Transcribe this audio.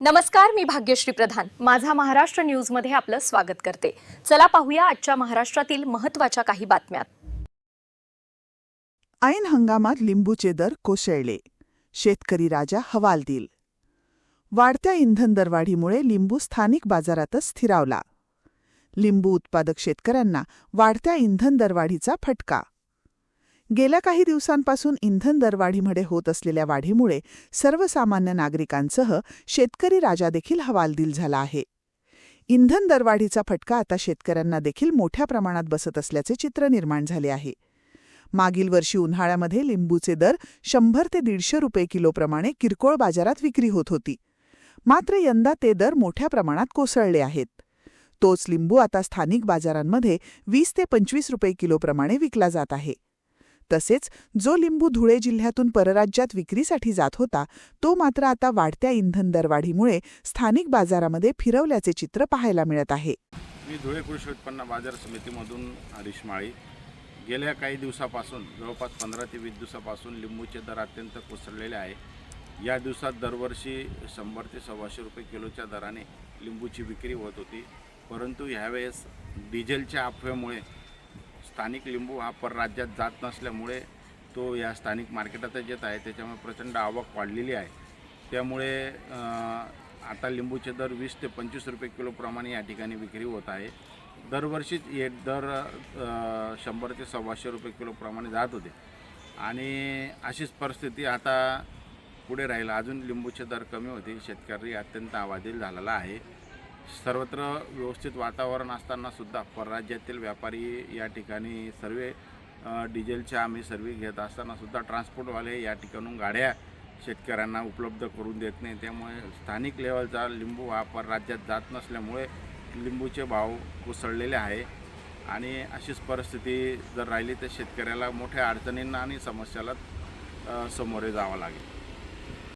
नमस्कार, मी भाग्यश्री प्रधान. माझा महाराष्ट्र न्यूजमध्ये आपलं स्वागत करते. चला पाहूया आजच्या महाराष्ट्रातील महत्त्वाच्या काही बातम्या. ऐन हंगामात लिंबूचे दर कोसळले, शेतकरी राजा हवालदिल. वाढत्या इंधन दरवाढीमुळे लिंबू स्थानिक बाजारातच स्थिरावला. लिंबू उत्पादक शेतकऱ्यांना वाढत्या इंधन दरवाढीचा फटका. गेल्या काही दिवसांपासून इंधन दरवाढीमध्ये होत असलेल्या वाढीमुळे सर्वसामान्य नागरिकांसह शेतकरी राजा देखील हवालदिल झाला आहे. इंधन दरवाढीचा फटका आता शेतकऱ्यांना देखील मोठ्या प्रमाणात बसत असल्याचे चित्र निर्माण झाले आहे. मागील वर्षी उन्हाळ्यामध्ये लिंबूचे दर 100 ते 150 रुपये किलोप्रमाणे किरकोळ बाजारात विक्री होत होती. मात्र यंदा ते दर मोठ्या प्रमाणात कोसळले आहेत. तोच लिंबू आता स्थानिक बाजारांमध्ये 20 ते 25 रुपये किलोप्रमाणे विकला जात आहे. तसेच जो लिंबू धुळे जिल्ह्यातून परराज्यात विक्रीसाठी जात होता, तो मात्र आता वाढत्या इंधन दरवाढीमुळे स्थानिक बाजारामध्ये फिरवल्याचे चित्र पाहायला मिळत आहे. मी धुळे कृषी उत्पन्न बाजार समितीमधून हरीश माळी. गेल्या काही दिवसापासून जवळपास 15 ते 20 दिवसापासून लिंबूचे दर अत्यंत कोसळलेले आहे. या दिवसात दरवर्षी 100 ते 125 रुपये किलोच्या दराने लिंबूची विक्री होत होती. परंतु ह्यावेळेस डिझेलच्या अफवेमुळे स्थानिक लिंबू हा परराज्यात जात नसल्यामुळे तो या स्थानिक मार्केटातच येत आहे. त्याच्यामुळे प्रचंड आवक वाढलेली आहे. त्यामुळे आता लिंबूचे दर 20 ते 25 रुपये किलोप्रमाणे या ठिकाणी विक्री होत आहे. दरवर्षीच हे दर 100 ते 125 रुपये किलोप्रमाणे जात होते आणि अशीच परिस्थिती आता पुढे राहील. अजून लिंबूचे दर कमी होते. शेतकरी अत्यंत हवालदिल झालेला आहे. सर्वत्र व्यवस्थित वातावरण असतानासुद्धा परराज्यातील व्यापारी या ठिकाणी सर्व डिझेलच्या आम्ही सर्व्हिस घेत असतानासुद्धा ट्रान्सपोर्टवाले या ठिकाणून गाड्या शेतकऱ्यांना उपलब्ध करून देत नाही. त्यामुळे स्थानिक लेवलचा लिंबू हा परराज्यात जात नसल्यामुळे लिंबूचे भाव कोसळलेले आहे आणि अशीच परिस्थिती जर राहिली तर शेतकऱ्याला मोठ्या अडचणींना आणि समस्याला सामोरे जावं लागेल.